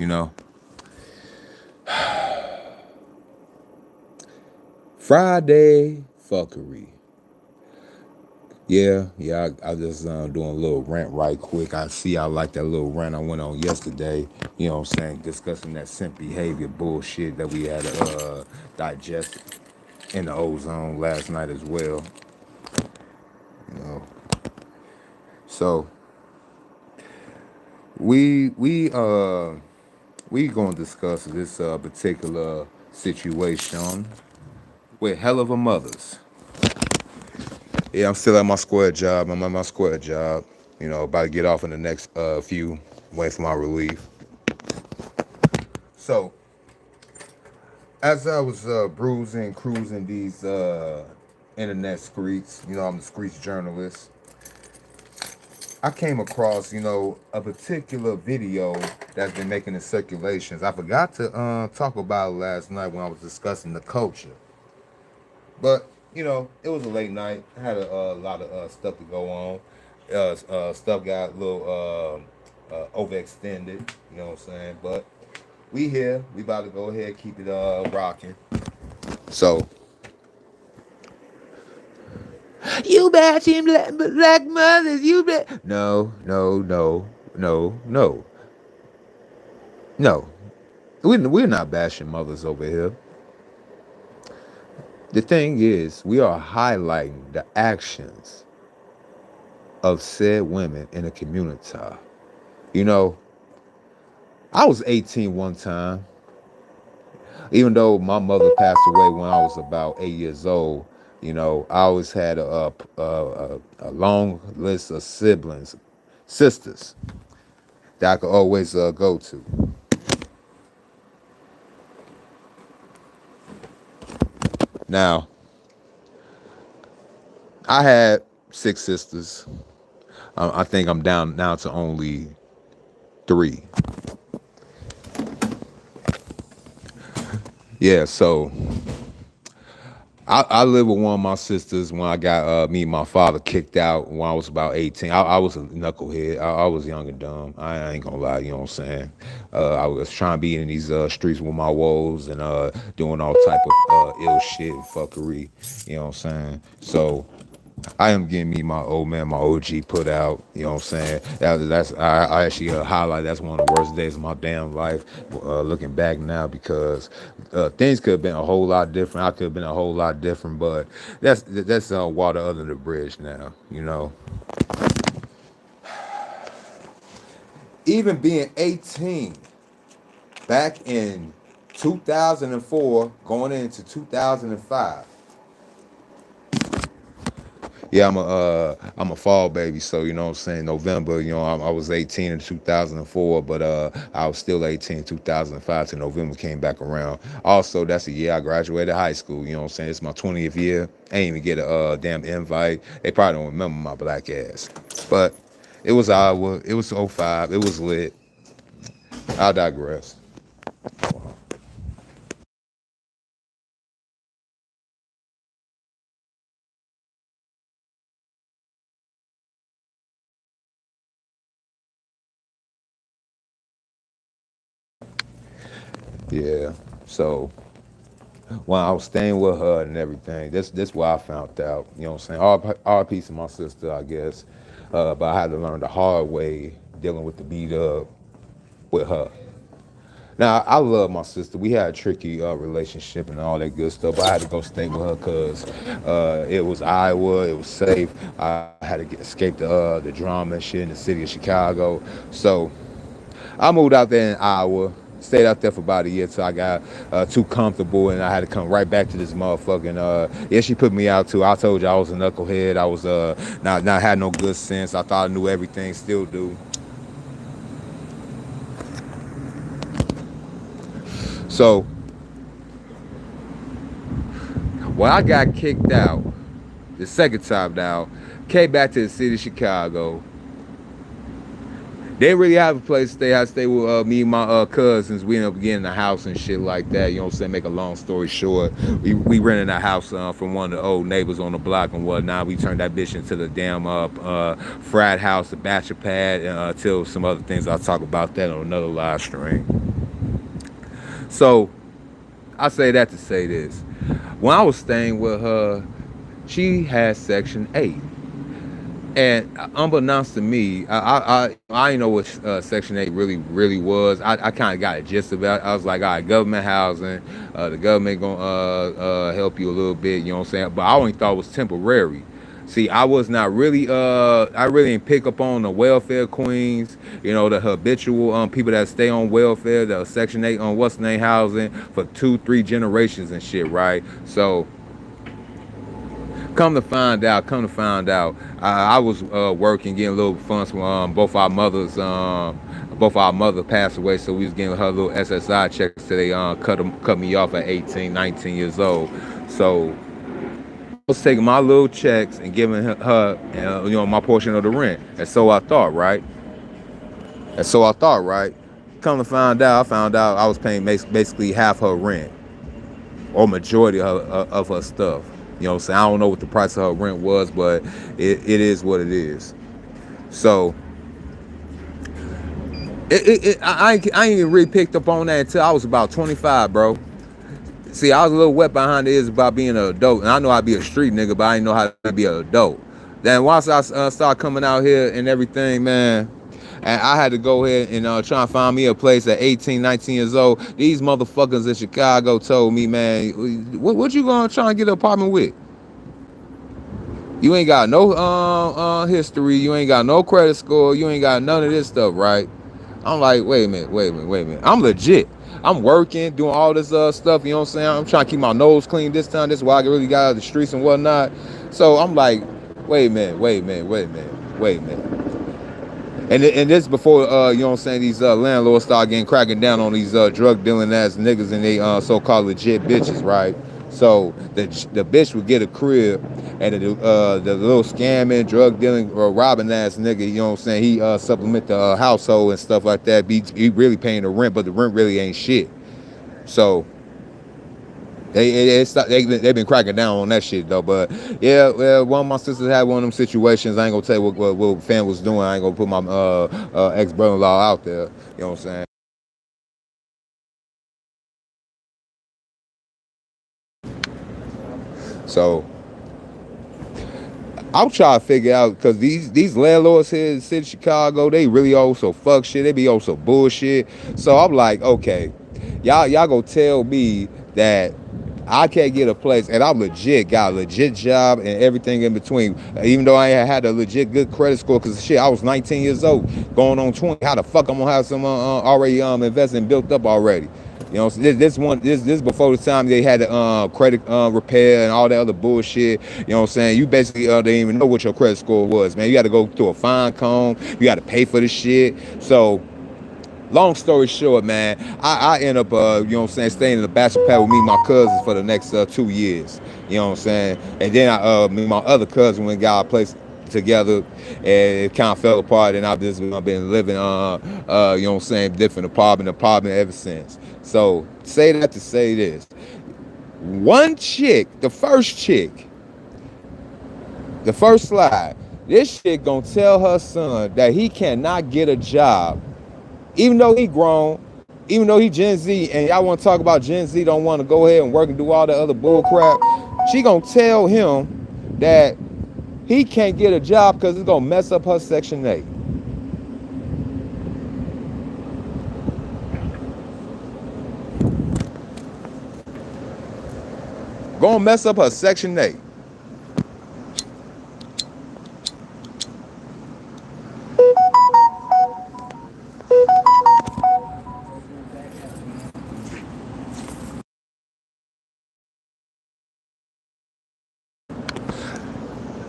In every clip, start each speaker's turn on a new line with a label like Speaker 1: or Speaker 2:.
Speaker 1: you know. Friday fuckery. Yeah, I just doing a little rant right quick. I see I like that little rant I went on yesterday, you know what I'm saying, discussing that simp behavior bullshit that we had to digest in the ozone last night as well, you know. So we gonna discuss this particular situation with Helluva Mothers. Yeah, I'm still at my square job. I'm at my square job. You know, about to get off in the next few, waiting for my relief. So, as I was cruising these internet streets, you know, I'm a streets journalist. I came across, you know, a particular video that's been making the circulations. I forgot to talk about it last night when I was discussing the culture. But you know, it was a late night. I had a lot of stuff to go on. Stuff got a little overextended. You know what I'm saying? But we here. We about to go ahead, keep it rocking. So you bashing black mothers. You no. We're not bashing mothers over here. The thing is, we are highlighting the actions of said women in the community. You know, I was 18 one time. Even though my mother passed away when I was about 8 years old, you know, I always had a long list of siblings, sisters, that I could always go to. Now, I had 6 sisters. I think I'm down now to only 3. Yeah, so I lived with one of my sisters when I got me and my father kicked out when I was about 18. I was a knucklehead. I was young and dumb. I ain't gonna lie, you know what I'm saying? I was trying to be in these streets with my woes and doing all type of ill shit and fuckery, you know what I'm saying? So I am getting me my old man, my OG put out. You know what I'm saying? I actually highlight that's one of the worst days of my damn life. Looking back now, because things could have been a whole lot different. I could have been a whole lot different, but that's water under the bridge now. You know, even being 18 back in 2004, going into 2005. Yeah, I'm a fall baby, so you know what I'm saying. November, you know, I was 18 in 2004, but I was still 18 in 2005 till November came back around. Also, that's the year I graduated high school. You know what I'm saying. It's my 20th year. I ain't even get a damn invite. They probably don't remember my black ass, but it was Iowa. It was '05. It was lit. I digress. Yeah. So when I was staying with her and everything, this what I found out. You know what I'm saying? All piece of my sister, I guess. But I had to learn the hard way dealing with the beat up with her. Now I love my sister. We had a tricky relationship and all that good stuff. But I had to go stay with her because it was Iowa. It was safe. I had to escape the drama and shit in the city of Chicago. So I moved out there in Iowa. Stayed out there for about a year till I got too comfortable, and I had to come right back to this motherfucking. Yeah, she put me out too. I told you I was a knucklehead. I was not had no good sense. I thought I knew everything. Still do. So when I got kicked out, the second time now, came back to the city of Chicago. They didn't really have a place to stay. I stayed with me and my cousins. We ended up getting a house and shit like that. You know what I'm saying? Make a long story short, we rented a house from one of the old neighbors on the block and whatnot. We turned that bitch into the damn frat house, a bachelor pad, until some other things. I'll talk about that on another live stream. So I say that to say this. When I was staying with her, she had Section 8. And unbeknownst to me, I didn't know what Section 8 really was. I kind of got a gist of it. I was like, all right, government housing, the government gonna help you a little bit, you know what I'm saying? But I only thought it was temporary. See, I was not really, I really didn't pick up on the welfare queens, you know, the habitual people that stay on welfare, the Section 8 on what's name housing for 2-3 generations and shit, right? So come to find out, I was working, getting a little funds from both our mother passed away, so we was getting her little SSI checks till they cut me off at 18, 19 years old. So I was taking my little checks and giving her my portion of the rent. And so I thought, right? Come to find out, I found out I was paying basically half her rent or majority of her stuff. You know what I'm saying? I don't know what the price of her rent was, but it is what it is. So I ain't even really picked up on that until I was about 25, bro. See, I was a little wet behind the ears about being an adult, and I know I'd be a street nigga, but I didn't know how to be an adult. Then once I started coming out here and everything, man, and I had to go ahead and try and find me a place at 18, 19 years old. These motherfuckers in Chicago told me, man, what you gonna try and get an apartment with? You ain't got no history. You ain't got no credit score. You ain't got none of this stuff, right? I'm like, wait a minute. I'm legit. I'm working, doing all this stuff, you know what I'm saying? I'm trying to keep my nose clean this time. This is why I really got out of the streets and whatnot. So I'm like, wait a minute. And this before, you know what I'm saying, these landlords start cracking down on these drug dealing ass niggas and they so-called legit bitches, right? So the bitch would get a crib, and the little scamming, drug dealing, robbing ass nigga, you know what I'm saying, he supplement the household and stuff like that. He really paying the rent, but the rent really ain't shit. So they've been cracking down on that shit though. But yeah, well, one of my sisters had one of them situations. I ain't gonna tell you what fan was doing. I ain't gonna put my ex brother-in-law out there. You know what I'm saying? So I'm trying to figure out, because these landlords here in the city of Chicago, they really also fuck shit. They be also bullshit. So I'm like, okay, y'all gonna tell me that I can't get a place, and I'm legit, got a legit job and everything in between. Even though I ain't had a legit good credit score, because shit, I was 19 years old, going on 20. How the fuck I'm gonna have some already investing built up already? You know, this before the time they had the credit repair and all that other bullshit. You know what I'm saying? You basically didn't even know what your credit score was, man. You got to go through a fine comb. You got to pay for the shit. So, long story short, man, I end up, you know what I'm saying, staying in the bachelor pad with me and my cousins for the next 2 years. You know what I'm saying? And then me and my other cousin went and got a place together, and it kind of fell apart, and I've been living, you know what I'm saying, different apartment ever since. So, say that to say this. One chick, the first slide, this chick gonna tell her son that he cannot get a job, even though he grown, even though he Gen Z, and y'all want to talk about Gen Z don't want to go ahead and work and do all the other bull crap. She gonna tell him that he can't get a job because it's gonna mess up her Section 8. Gonna mess up her Section 8.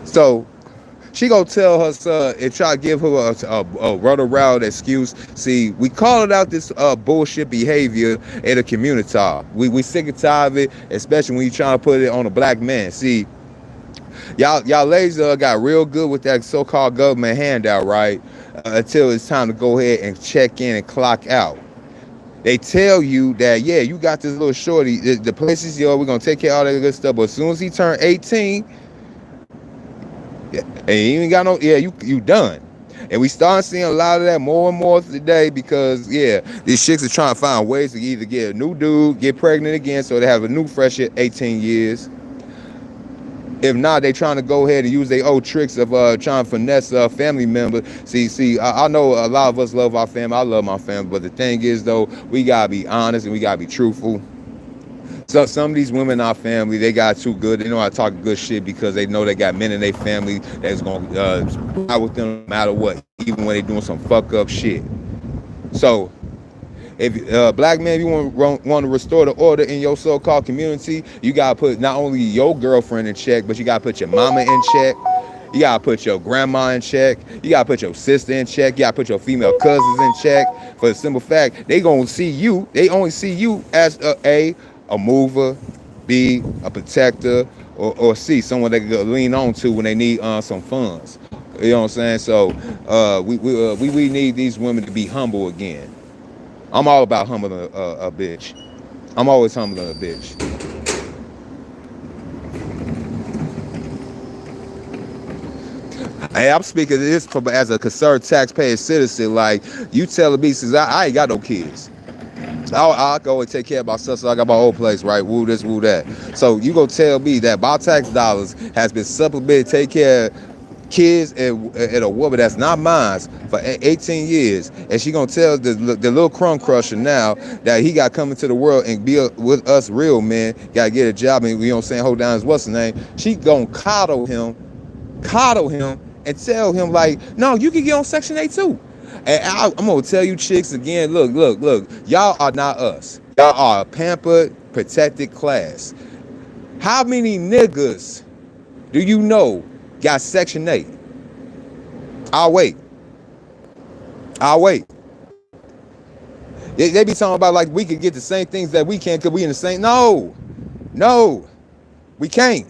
Speaker 1: So she gonna tell her son and try to give her a runaround excuse. See, we calling out this bullshit behavior in the community. We sick and tired of it, especially when you trying to put it on a black man. See, y'all ladies got real good with that so-called government handout, right? Until it's time to go ahead and check in and clock out. They tell you that, yeah, you got this little shorty, the places, we're gonna take care of all that good stuff, but as soon as he turned 18, and you ain't got no, you done. And we start seeing a lot of that more and more today because, yeah, these chicks are trying to find ways to either get a new dude, get pregnant again, so they have a new fresh 18 years. If not, they trying to go ahead and use their old tricks of trying to finesse family members. See, I know a lot of us love our family. I love my family, but the thing is, though, we gotta be honest and we gotta be truthful. So some of these women in our family, they got too good. They know how to talk good shit because they know they got men in their family that's gonna ride with them no matter what, even when they doing some fuck up shit. So if black man, you want to restore the order in your so-called community, you gotta put not only your girlfriend in check, but you gotta put your mama in check. You gotta put your grandma in check. You gotta put your sister in check. You gotta put your female cousins in check. For the simple fact, they gonna see you. They only see you as a mover, B, a protector, or C, someone they can lean on to when they need some funds. You know what I'm saying? So we need these women to be humble again. I'm all about humbling a bitch. I'm always humbling a bitch. Hey, I'm speaking of this as a concerned taxpayer citizen. Like, you telling me, since I ain't got no kids. I'll go and take care of myself, so I got my own place, right? Woo this, woo that. So you gonna tell me that my tax dollars has been supplemented to take care of kids and a woman that's not mine for 18 years, and she gonna tell the little crumb crusher now that he got coming to the world and be with us real men, gotta get a job, and you know what I'm saying, hold down his what's the name. She gonna coddle him, and tell him like, no, you can get on Section 8 too. And I'm gonna tell you chicks again, look, y'all are not us. Y'all are a pampered, protected class. How many niggas do you know got Section 8? I'll wait. They be talking about like we could get the same things that we can because we in the same. No, we can't.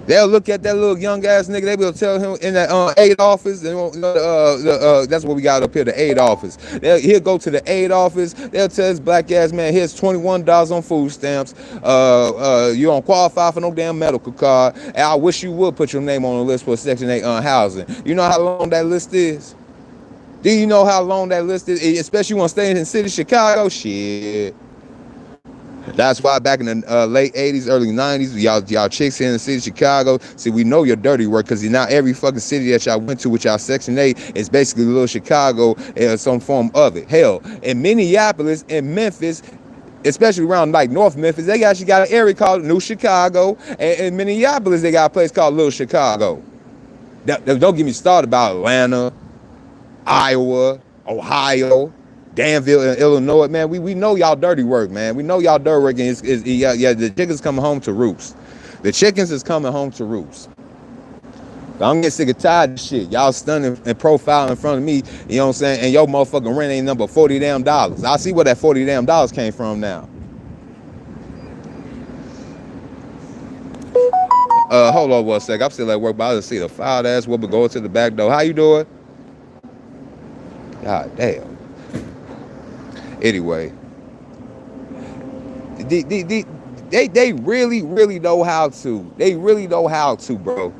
Speaker 1: They'll look at that little young ass nigga. They will tell him in that aid office. That's what we got up here, the aid office. He'll go to the aid office. They'll tell his black ass man, here's $21 on food stamps. You don't qualify for no damn medical card. And I wish you would put your name on the list for Section 8 housing. You know how long that list is? Do you know how long that list is? Especially when you want to stay in the city of Chicago. Shit. That's why back in the late 80s, early 90s, y'all chicks here in the city of Chicago, see, we know your dirty work because not every fucking city that y'all went to with y'all Section 8 is basically little Chicago in some form of it. Hell, in Minneapolis and Memphis, especially around like North Memphis, they actually got an area called New Chicago. And in Minneapolis, they got a place called Little Chicago. Don't get me started about Atlanta, Iowa, Ohio, Danville, Illinois, man. We know y'all dirty work, man. We know y'all dirty work, and the chickens coming home to roost. The chickens is coming home to roost. I'm getting sick and tired of shit. Y'all stunning and profile in front of me, you know what I'm saying? And your motherfucking rent ain't number $40 damn. I see where that $40 damn came from now. Hold on one sec. I'm still at work, but I just see the foul ass woman going to the back door. How you doing? God damn. Anyway, they really know how to. They really know how to, bro.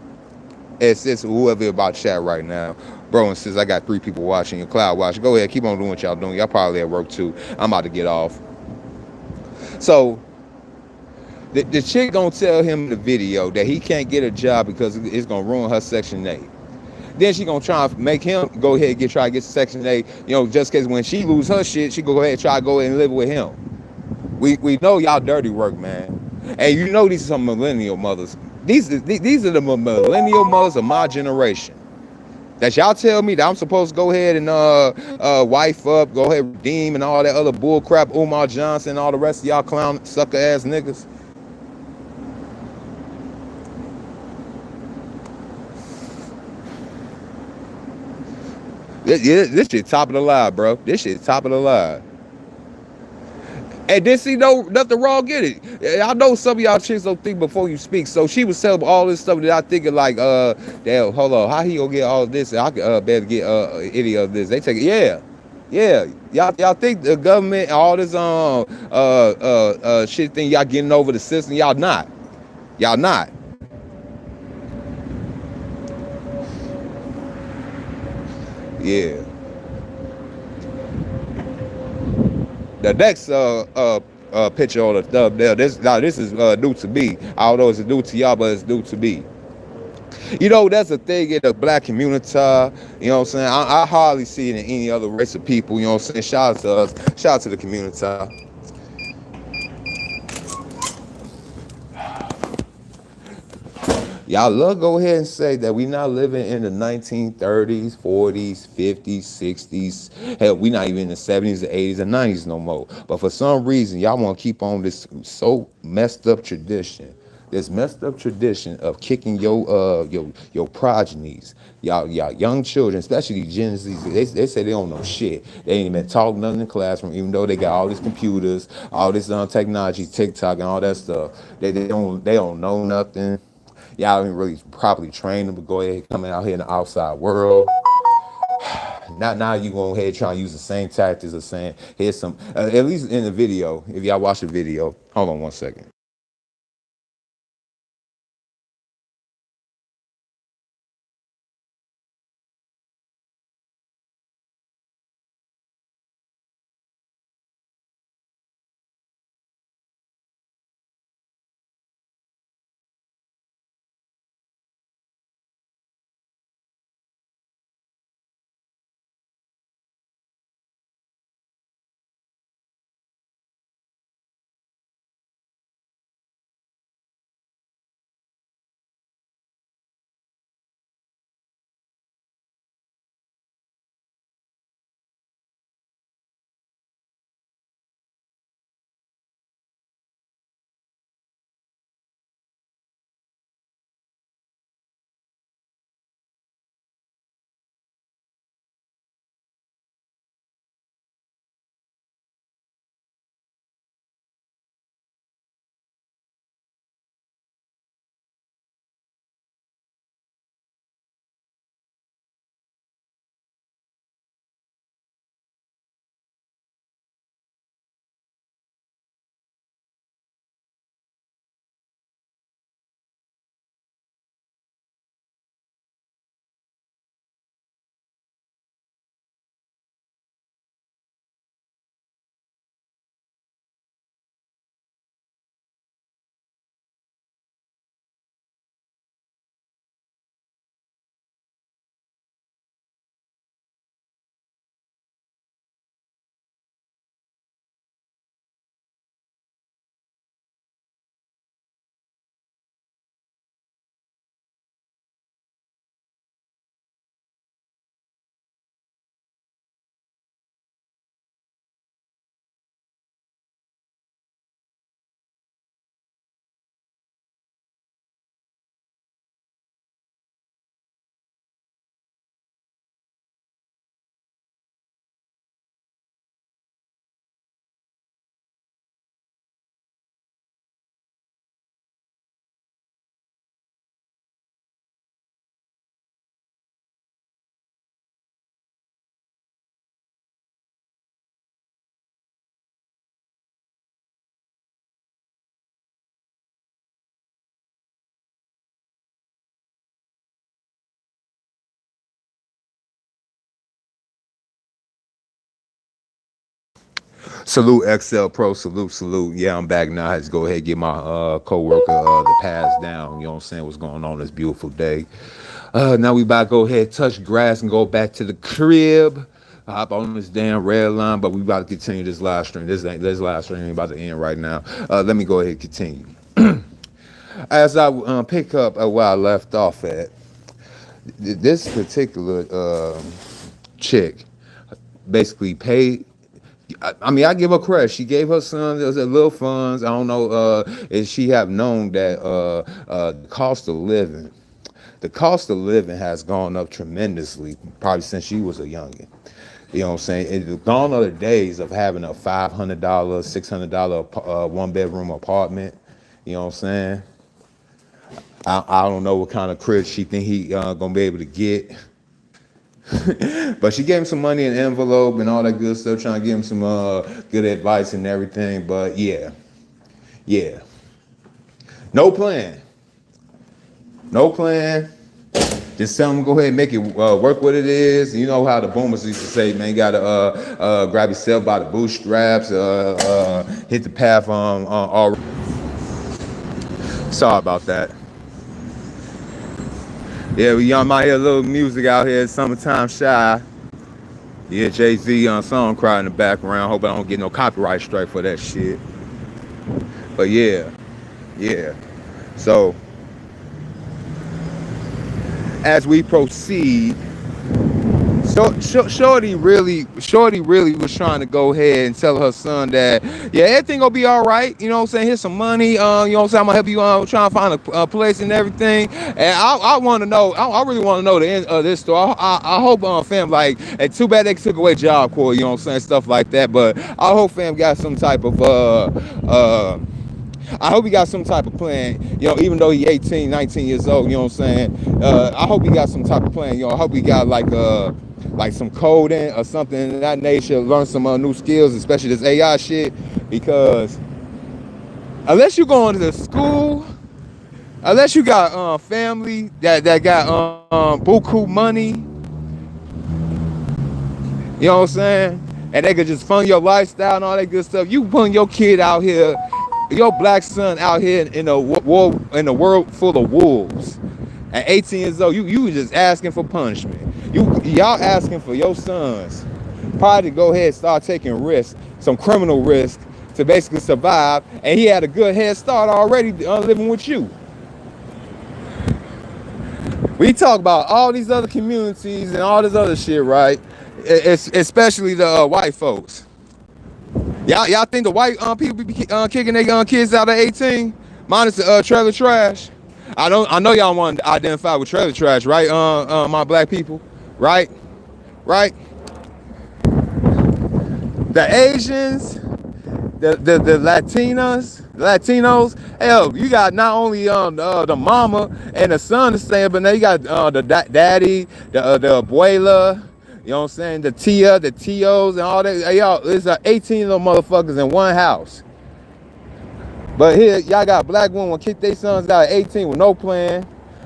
Speaker 1: And since whoever about chat right now, bro, and since I got 3 people watching your cloud watch, go ahead, keep on doing what y'all doing. Y'all probably at work too. I'm about to get off. So the chick gonna tell him in the video that he can't get a job because it's gonna ruin her Section 8. Then she gonna try and make him go ahead and try to get Section 8, you know, just cause when she lose her shit, she go ahead and try to go ahead and live with him. We know y'all dirty work, man. And you know these are some millennial mothers. These are the millennial mothers of my generation. That y'all tell me that I'm supposed to go ahead and wife up, go ahead and redeem and all that other bull crap, Umar Johnson and all the rest of y'all clown sucker ass niggas. This shit top of the line, bro. This shit top of the line. And then see, nothing wrong in it. I know some of y'all chicks don't think before you speak. So she was telling all this stuff that I thinking like, damn, hold on, how he gonna get all this? I could better get any of this. They take it, yeah. Y'all think the government, all this shit thing, y'all getting over the system? Y'all not. Yeah. The next picture on the thumbnail. This is new to me. I don't know if it's new to y'all, but it's new to me. You know, that's a thing in the black community. You know what I'm saying? I hardly see it in any other race of people. You know what I'm saying? Shout out to us. Shout out to the community. Y'all love go ahead and say that we not living in the 1930s, 40s, 50s, 60s. Hell, we not even in the 70s, the 80s, and 90s no more. But for some reason, y'all want to keep on this so messed up tradition. This messed up tradition of kicking your progenies, y'all young children, especially Gen Z. They say they don't know shit. They ain't even taught nothing in the classroom, even though they got all these computers, all this technology, TikTok, and all that stuff. They don't know nothing. Y'all didn't really properly train them to go ahead coming out here in the outside world. Now you go ahead trying to use the same tactics of saying here's some at least in the video. If y'all watch the video, hold on one second. Salute XL Pro, salute. Yeah, I'm back now. I had to go ahead and get my co-worker the pass down. You know what I'm saying? What's going on this beautiful day. Now we about to go ahead, touch grass, and go back to the crib. Hop on this damn red line, but we about to continue this live stream. This live stream ain't about to end right now. Let me go ahead and continue. As I pick up where I left off at, this particular chick basically paid. I mean, I give her credit. She gave her son those little funds. I don't know if she have known that the cost of living has gone up tremendously, probably since she was a youngin. You know what I'm saying? It's gone are the days of having a $500, $600 one bedroom apartment. You know what I'm saying? I don't know what kind of crib she think he gonna be able to get. But she gave him some money in an envelope and all that good stuff, trying to give him some good advice and everything. But yeah, no plan, Just tell them go ahead and make it work what it is. You know how the boomers used to say, man, you gotta grab yourself by the bootstraps, hit the path all. Sorry about that. Yeah, we might hear a little music out here, summertime shy. Yeah, Jay-Z on song cry in the background. Hope I don't get no copyright strike for that shit. But yeah. So as we proceed, Shorty really was trying to go ahead and tell her son that, yeah, everything gonna be all right. You know what I'm saying? Here's some money. You know what I'm saying? I'm gonna help you trying to find a place and everything. And I want to know. I really want to know the end of this story. I hope fam, like, and too bad they took away Job Corps. You know what I'm saying? Stuff like that. But I hope fam got some type of I hope he got some type of plan, you know, even though he 18, 19 years old, you know what I'm saying? I hope he got some type of plan, you know. I hope he got like some coding or something of that nature, learn some new skills, especially this AI shit, because unless you going to school, unless you got family that got buku money, you know what I'm saying? And they could just fund your lifestyle and all that good stuff. You putting your kid out here, your black son out here in a world full of wolves. At 18 years old, you just asking for punishment. Y'all asking for your sons probably to go ahead and start taking risks, some criminal risk, to basically survive. And he had a good head start already living with you. We talk about all these other communities and all this other shit, right? Especially the white folks. Y'all think the white people be kicking their kids out at 18? Minus the trailer trash. I know y'all want to identify with trailer trash, right? My black people, right? The Asians, the Latinos. Hell, you got not only the mama and the son to stay, but now you got the daddy, the abuela. You know what I'm saying? The tia, the tios, and all that. Hey, y'all, there's 18 of them motherfuckers in one house. But here, y'all got black women kick their sons out at 18 with no plan,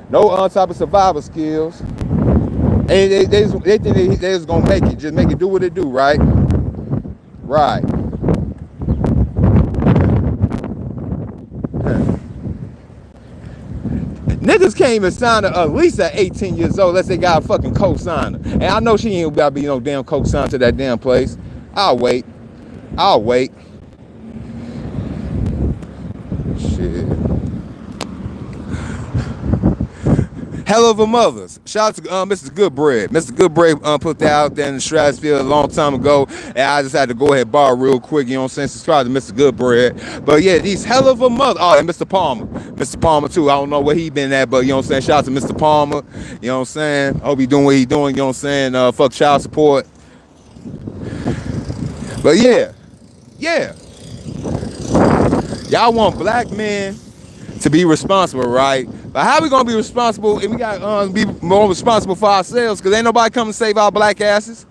Speaker 1: no type of survival skills. And they think they was gonna make it, just make it do what it do, right? Right. Niggas can't even sign her at least at 18 years old unless they got a fucking co-signer. And I know she ain't about to be no damn co-signer to that damn place. I'll wait. Shit. Helluva Mothers. Shout out to Mr. Goodbread. Mr. Goodbread put that out there in the stratosphere a long time ago, and I just had to go ahead and borrow real quick. You know what I'm saying? Subscribe to Mr. Goodbread. But yeah, these Helluva Mothers. Oh, and Mr. Palmer. Mr. Palmer too. I don't know where he been at, but you know what I'm saying? Shout out to Mr. Palmer. You know what I'm saying? Hope he doing what he doing. You know what I'm saying? Fuck child support. But yeah. Y'all want black men to be responsible, right? But how we gonna be responsible if we gotta be more responsible for ourselves? Cause ain't nobody come to save our black asses.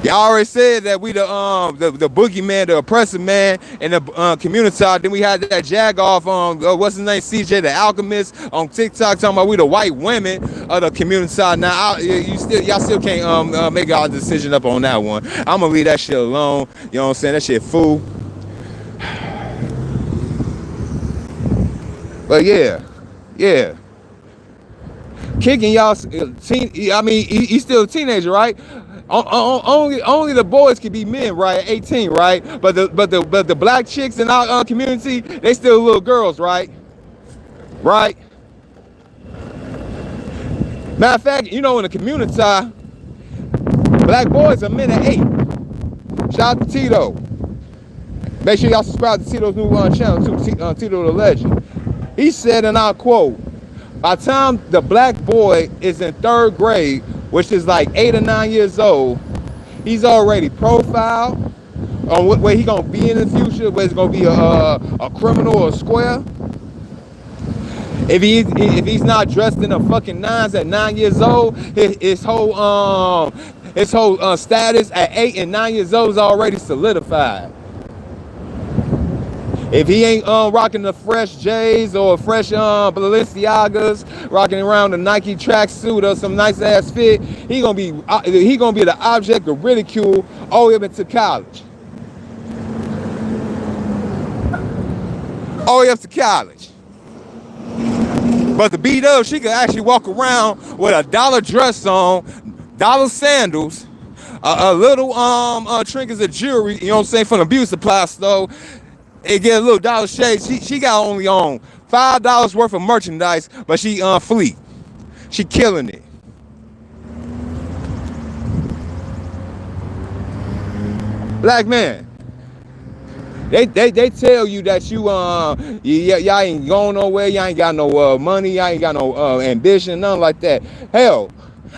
Speaker 1: Y'all already said that we the boogeyman, the oppressive man, and the Communitah. Then we had that jag off on what's his name, CJ the Alchemist on TikTok talking about we the white women of the Communitah. Now y'all still can't make our decision up on that one. I'm gonna leave that shit alone. You know what I'm saying? That shit fool. But yeah. Kicking y'all, he's still a teenager, right? Only the boys can be men, right? At 18, right? But the black chicks in our community, they still little girls, right? Right? Matter of fact, you know, in the Communitah, black boys are men at 8. Shout out to Tito. Make sure y'all subscribe to Tito's new channel too, Tito the Legend. He said, and I'll quote, by the time the black boy is in 3rd grade, which is like 8 or 9 years old, he's already profiled on where he's gonna be in the future, whether it's gonna be a criminal or a square. If he's not dressed in the fucking nines at 9 years old, his whole status at 8 and 9 years old is already solidified. If he ain't rocking the fresh J's or fresh Balenciagas, rocking around the Nike tracksuit or some nice ass fit, he gonna be the object of ridicule all the way up into college. All the way up to college. But the B-Dub, she could actually walk around with a dollar dress on, dollar sandals, a little trinkets of jewelry, you know what I'm saying, from the beauty supply store, and get a little dollar shade. She got only on $5 worth of merchandise, but she fleet. She killing it. Black man. They tell you that y'all ain't going nowhere, y'all ain't got no money, y'all ain't got no ambition, nothing like that. Hell,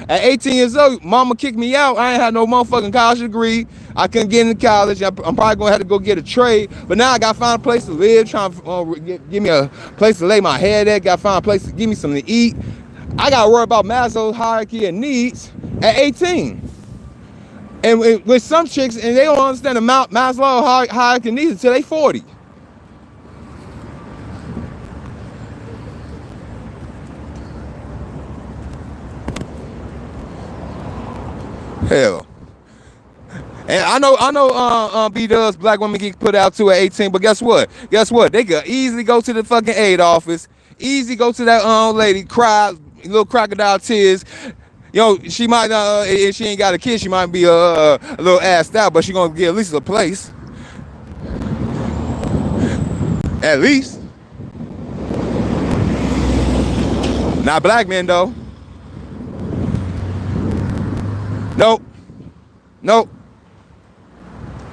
Speaker 1: at 18 years old, mama kicked me out. I ain't had no motherfucking college degree. I couldn't get into college. I'm probably gonna have to go get a trade. But now I gotta find a place to live, trying to give me a place to lay my head at, gotta find a place to give me something to eat. I gotta worry about Maslow's hierarchy of needs at 18. And with some chicks, and they don't understand the Maslow's hierarchy of needs until they 40. Hell. And I know B-Dubs, black women get put out too at 18, but guess what? They could easily go to the fucking aid office, easily go to that lady, cry, little crocodile tears. You know, she might not, if she ain't got a kid, she might be a little assed out, but she gonna get at least a place. At least. Not black men though. Nope.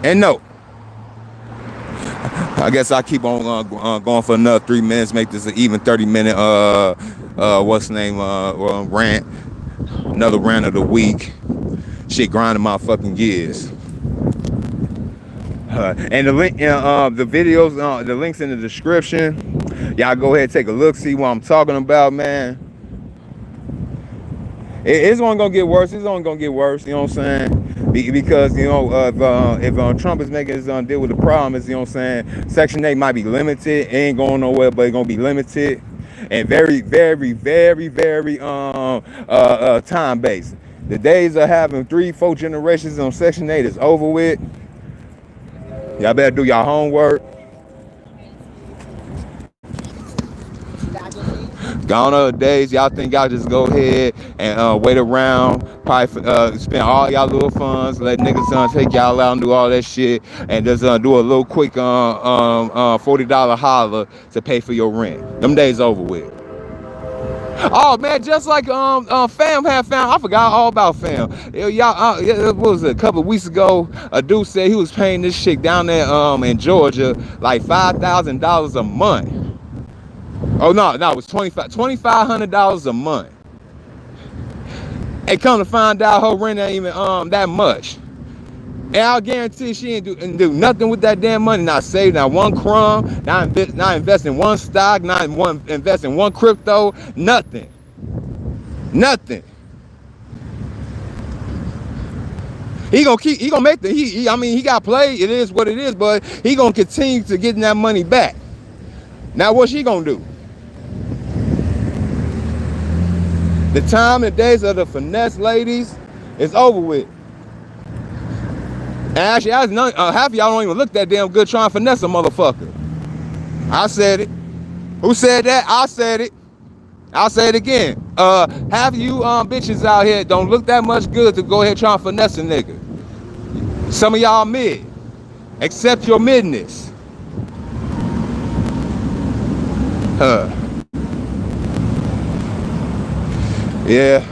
Speaker 1: And no. I guess I keep on going for another 3 minutes, make this an even 30-minute what's the name, rant. Another rant of the week. Shit grinding my fucking gears. And the link, the videos, the links in the description. Y'all go ahead and take a look, see what I'm talking about, man. It's only gonna get worse. It's only gonna get worse. You know what I'm saying? Because you know, if Trump is making his deal with the problem, is, you know what I'm saying, Section 8 might be limited. It ain't going nowhere, but it's gonna be limited and very, very, very, very time based. The days of having 3-4 generations on Section 8 is over with. Y'all better do y'all homework. Gone are the days y'all think y'all just go ahead and wait around, probably spend all y'all little funds, let niggas take y'all out and do all that shit, and just do a little quick $40 holler to pay for your rent. Them days over with. Oh man, just like Fam had found, I forgot all about Fam. Y'all, what was it, a couple of weeks ago? A dude said he was paying this chick down there in Georgia like $5,000 a month. Oh no, it was $2,500 a month. And come to find out, her rent ain't even that much. And I'll guarantee she ain't do nothing with that damn money. Not save not one crumb, not invest in one stock, not invest in one crypto, nothing. He gonna make I mean, he got played. It is what it is, but he gonna continue to getting that money back. Now what's she gonna do? The time and days of the finesse ladies is over with. And actually, half of y'all don't even look that damn good trying to finesse a motherfucker. I said it. Who said that? I said it. I'll say it again. Half of you bitches out here don't look that much good to go ahead trying to finesse a nigga. Some of y'all mid. Accept your midness. Yeah.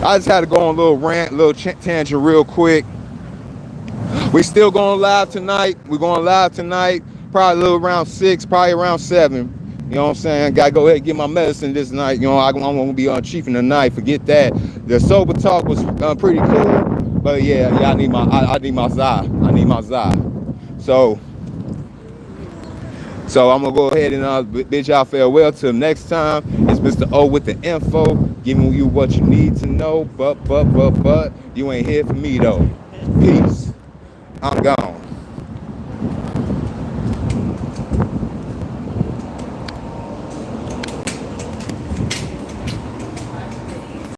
Speaker 1: I just had to go on a little rant, a little tangent real quick. We still going live tonight. We're going live tonight. Probably a little around 6, probably around 7. You know what I'm saying? Gotta go ahead and get my medicine this night. You know, I'm gonna be chiefing tonight. Forget that. The sober talk was pretty cool. But yeah, I need my Zai. I need my Zai. So I'm gonna go ahead and bid y'all farewell till next time. It's Mr. O with the info, giving you what you need to know. But you ain't here for me though. Peace. I'm gone.